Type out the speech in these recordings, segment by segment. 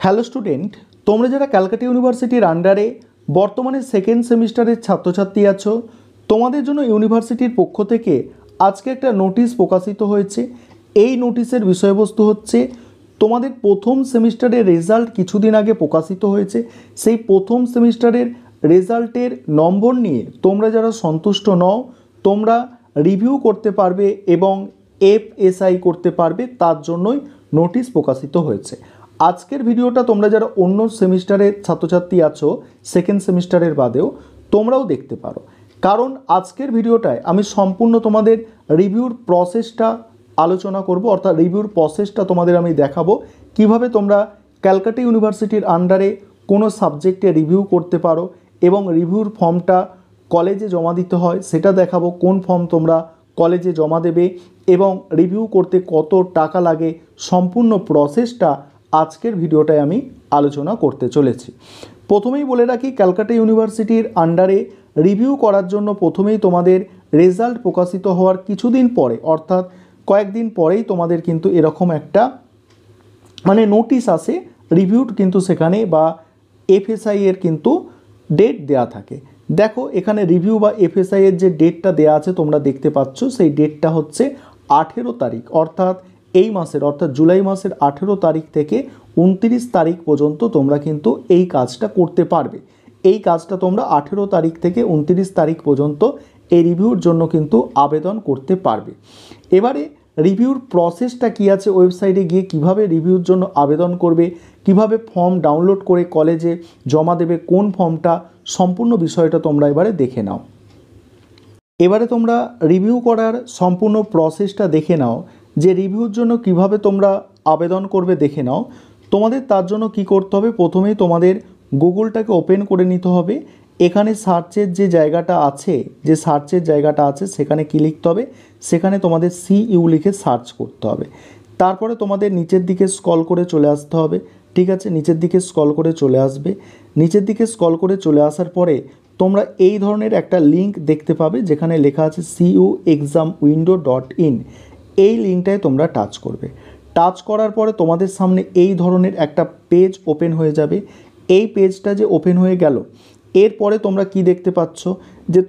Hello student, তোমরা যারা ক্যালকাটা ইউনিভার্সিটির আন্ডারে বর্তমানে সেকেন্ড সেমিস্টারের ছাত্রছাত্রী আছো, তোমাদের জন্য ইউনিভার্সিটির পক্ষ থেকে আজকে একটা নোটিশ প্রকাশিত হয়েছে। এই নোটিশের বিষয়বস্তু হচ্ছে তোমাদের প্রথম সেমিস্টারের রেজাল্ট কিছুদিন আগে প্রকাশিত হয়েছে। সেই প্রথম সেমিস্টারের রেজাল্টের নম্বর নিয়ে তোমরা যারা সন্তুষ্ট নও, তোমরা রিভিউ করতে পারবে এবং এফএসআই করতে পারবে, তার জন্যই নোটিশ প্রকাশিত হয়েছে। আজকের ভিডিওটা তোমরা যারা অন্য সেমিস্টারের ছাত্রছাত্রী আছো, সেকেন্ড সেমিস্টারের বাদেও, তোমরাও দেখতে পারো। কারণ আজকের ভিডিওটায় আমি সম্পূর্ণ তোমাদের রিভিউর প্রসেসটা আলোচনা করব, অর্থাৎ রিভিউর প্রসেসটা তোমাদের আমি দেখাবো কিভাবে তোমরা ক্যালকাটা ইউনিভার্সিটির আন্ডারে কোনো সাবজেক্টে রিভিউ করতে পারো এবং রিভিউর ফর্মটা কলেজে জমা দিতে হয় সেটা দেখাবো, কোন ফর্ম তোমরা কলেজে জমা দেবে এবং রিভিউ করতে কত টাকা লাগে, সম্পূর্ণ প্রসেসটা আজকের ভিডিওটায় আমি আলোচনা করতে চলেছি। প্রথমেই বলে রাখি, ক্যালকাটা ইউনিভার্সিটির আন্ডারে রিভিউ করার জন্য প্রথমেই তোমাদের রেজাল্ট প্রকাশিত হওয়ার কিছুদিন পরে, অর্থাৎ কয়েকদিন পরেই তোমাদের কিন্তু এরকম একটা নোটিশ আসে রিভিউড, কিন্তু সেখানে বা এফএসআই এর কিন্তু ডেট দেয়া থাকে। দেখো এখানে রিভিউ বা এফএসআই এর যে ডেটটা দেয়া আছে তোমরা দেখতে পাচ্ছ, সেই ডেটটা হচ্ছে 18 তারিখ, অর্থাৎ এই মাসের, অর্থাৎ জুলাই মাসের 18 তারিখ থেকে 29 তারিখ পর্যন্ত তোমরা কিন্তু এই কাজটা করতে পারবে। এই কাজটা তোমরা 18 তারিখ থেকে 29 তারিখ পর্যন্ত এই রিভিউর জন্য কিন্তু আবেদন করতে পারবে। এবারে রিভিউর প্রসেসটা কী আছে, ওয়েবসাইটে গিয়ে কিভাবে রিভিউর জন্য আবেদন করবে, কিভাবে ফর্ম ডাউনলোড করে কলেজে জমা দেবে, কোন ফর্মটা, সম্পূর্ণ বিষয়টা তোমরা এবারে দেখে নাও। এবারে তোমরা রিভিউ করার সম্পূর্ণ প্রসেসটা দেখে নাও, যে রিভিউর জন্য কিভাবে তোমরা আবেদন করবে দেখে নাও। তোমাদের তার জন্য কি করতে হবে, প্রথমেই তোমাদের গুগলটাকে ওপেন করে নিতে হবে। এখানে সার্চের যে জায়গাটা আছে, সেখানে কি লিখতে হবে, সেখানে তোমাদের CU লিখে সার্চ করতে হবে। তারপরে তোমাদের নিচের দিকে স্ক্রল করে চলে আসতে হবে, ঠিক আছে, নিচের দিকে স্ক্রল করে চলে আসবে। নিচের দিকে স্ক্রল করে চলে আসার পরে তোমরা এই ধরনের একটা লিঙ্ক দেখতে পাবে, যেখানে লেখা আছে cuexamwindow.in। এই লিঙ্কটায় তোমরা টাচ করবে। টাচ করার পরে তোমাদের সামনে এই ধরনের একটা পেজ ওপেন হয়ে যাবে। এই পেজটা যে ওপেন হয়ে গেল, এরপরে তোমরা কি দেখতে পাচ্ছ, যে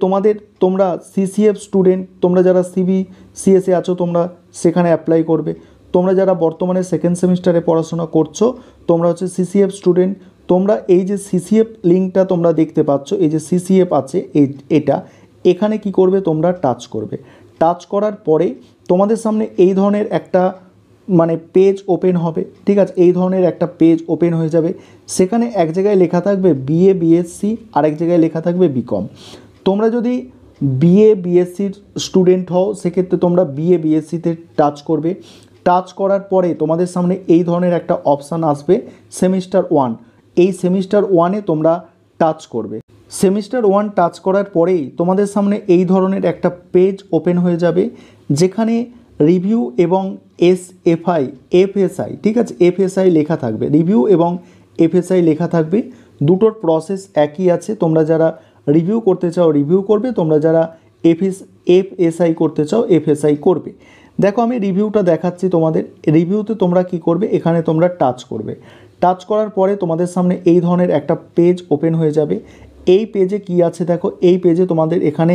তোমরা CCF স্টুডেন্ট, তোমরা যারা CBCS আছো তোমরা সেখানে অ্যাপ্লাই করবে। তোমরা যারা বর্তমানে সেকেন্ড সেমিস্টারে পড়াশোনা করছো, তোমরা হচ্ছে CCF স্টুডেন্ট, তোমরা এই যে CCF লিঙ্কটা তোমরা দেখতে পাচ্ছ, এই যে CCF আছে এখানে কি করবে, তোমরা টাচ করবে। টাচ করার পরে তোমাদের সামনে এই ধরনের একটা পেজ ওপেন হবে, ঠিক আছে, এই ধরনের একটা পেজ ওপেন হয়ে যাবে। সেখানে এক জায়গায় লেখা থাকবে BA BSc, আরেক জায়গায় লেখা থাকবে BCom। তোমরা যদি BA BScর স্টুডেন্ট হও, সেক্ষেত্রে তোমরা BA BScতে টাচ করবে। টাচ করার পরে তোমাদের সামনে এই ধরনের একটা অপশান আসবে সেমিস্টার 1। এই সেমিস্টার 1-এ তোমরা টাচ করবে। সেমিস্টার 1 টাচ করার পরেই তোমাদের সামনে এই ধরনের একটা পেজ ওপেন হয়ে যাবে, যেখানে রিভিউ এবং এফএসআই, ঠিক আছে, এফএসআই লেখা থাকবে। রিভিউ এবং এফএসআই লেখা থাকবে, দুটোর প্রসেস একই আছে। তোমরা যারা রিভিউ করতে চাও রিভিউ করবে, তোমরা যারা এফএসআই করতে চাও এফএসআই করবে। দেখো আমি রিভিউটা দেখাচ্ছি তোমাদের। রিভিউতে তোমরা কি করবে, এখানে তোমরা টাচ করবে। টাচ করার পরে তোমাদের সামনে এই ধরনের একটা পেজ ওপেন হয়ে যাবে। এই পেজে কি আছে দেখো, এই পেজে তোমাদের এখানে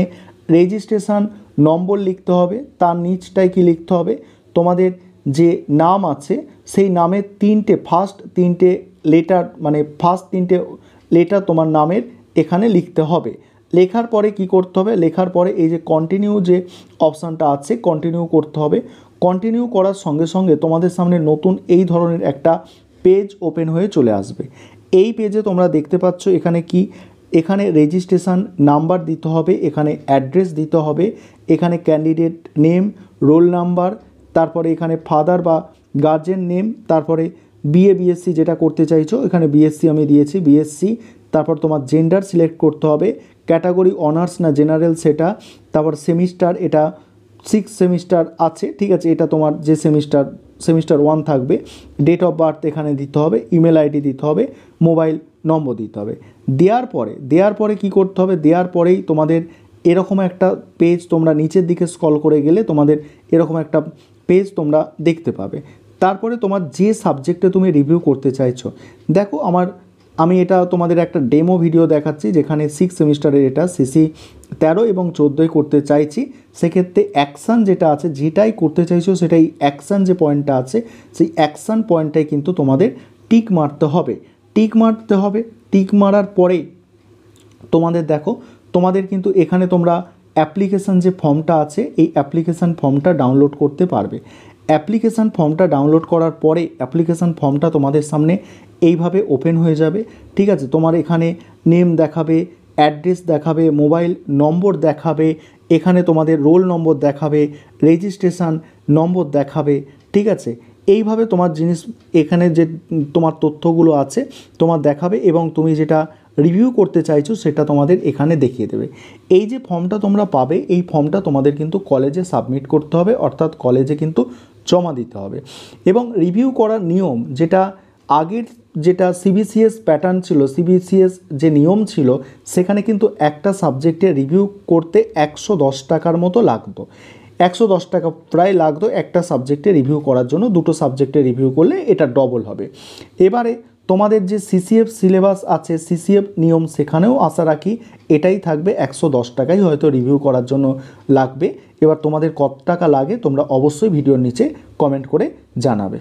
রেজিস্ট্রেশন নম্বর লিখতে হবে, তার নিচটায় কি লিখতে হবে, তোমাদের যে নাম আছে সেই নামের ফার্স্ট তিনটে লেটার তোমার নামের এখানে লিখতে হবে। লেখার পরে কি করতে হবে, লেখার পরে এই যে কন্টিনিউ যে অপশানটা আছে, কন্টিনিউ করতে হবে। কন্টিনিউ করার সঙ্গে সঙ্গে তোমাদের সামনে নতুন এই ধরনের একটা পেজ ওপেন হয়ে চলে আসবে। এই পেজে তোমরা দেখতে পাচ্ছ এখানে রেজিস্ট্রেশন নাম্বার দিতে হবে, এখানে অ্যাড্রেস দিতে হবে, এখানে ক্যান্ডিডেট নেম, রোল নাম্বার, তারপরে এখানে ফাদার বা গার্জেন নেম, তারপরে BA BSc যেটা করতে চাইছো, এখানে BSc আমি দিয়েছি BSc। তারপর তোমার জেন্ডার সিলেক্ট করতে হবে, ক্যাটাগরি অনার্স না জেনারেল সেটা, তারপর সেমিস্টার, এটা 6 সেমিস্টার আছে, ঠিক আছে, এটা তোমার যে সেমিস্টার 1 থাকবে। ডেট অফ বার্থ এখানে দিতে হবে, ইমেল আইডি দিতে হবে, মোবাইল নম্বর দিতে হবে। দেওয়ার পরে কি করতে হবে, দেওয়ার পরেই তোমাদের এরকম একটা পেজ, তোমরা নিচের দিকে স্ক্রল করে গেলে তোমাদের এরকম একটা পেজ তোমরা দেখতে পাবে। তারপরে তোমার যে সাবজেক্টে তুমি রিভিউ করতে চাইছো, দেখো আমি এটা তোমাদের একটা ডেমো ভিডিও দেখাচ্ছি যেখানে 6 সেমিস্টারের এটা সিসি 13 এবং 14 করতে চাইছি। সেক্ষেত্রে অ্যাকশান যেটা আছে, যেটাই করতে চাইছো সেটাই অ্যাকশান যে পয়েন্টটা আছে সেই অ্যাকশান পয়েন্টটাই কিন্তু তোমাদের টিক মারতে হবে। টিক মারার পরে তোমাদের দেখো, তোমাদের কিন্তু এখানে তোমরা অ্যাপ্লিকেশান যে ফর্মটা আছে এই অ্যাপ্লিকেশান ফর্মটা ডাউনলোড করতে পারবে। অ্যাপ্লিকেশান ফর্মটা ডাউনলোড করার পরে অ্যাপ্লিকেশান ফর্মটা তোমাদের সামনে এইভাবে ওপেন হয়ে যাবে। ঠিক আছে, তোমার এখানে নেম দেখাবে, অ্যাড্রেস দেখাবে, মোবাইল নম্বর দেখাবে, এখানে তোমাদের রোল নম্বর দেখাবে, রেজিস্ট্রেশন নম্বর দেখাবে। ঠিক আছে, এইভাবে তোমার জিনিস এখানে যে তোমার তথ্যগুলো আছে তোমার দেখাবে এবং তুমি যেটা রিভিউ করতে চাইছো সেটা তোমাদের এখানে দেখিয়ে দেবে। এই যে ফর্মটা তোমরা পাবে এই ফর্মটা তোমাদের কিন্তু কলেজে সাবমিট করতে হবে, অর্থাৎ কলেজে কিন্তু জমা দিতে হবে। এবং রিভিউ করার নিয়ম, যেটা আগের যেটা সিবিসিএস প্যাটার্ন ছিল, সিবিসিএস যে নিয়ম ছিল সেখানে কিন্তু একটা সাবজেক্টে রিভিউ করতে 110 টাকার মতো লাগতো। 110 টাকা প্রায় লাগতো একটা সাবজেক্টে রিভিউ করার জন্য। দুটো সাবজেক্টে রিভিউ করলে এটা ডবল হবে। এবারে তোমাদের যে সিসিএফ সিলেবাস আছে, সিসিএফ নিয়ম, সেখানেও আশা রাখি এটাই থাকবে, 110 টাকাই হয়তো রিভিউ করার জন্য লাগবে। এবার তোমাদের কত টাকা লাগে তোমরা অবশ্যই ভিডিওর নিচে কমেন্ট করে জানাবে।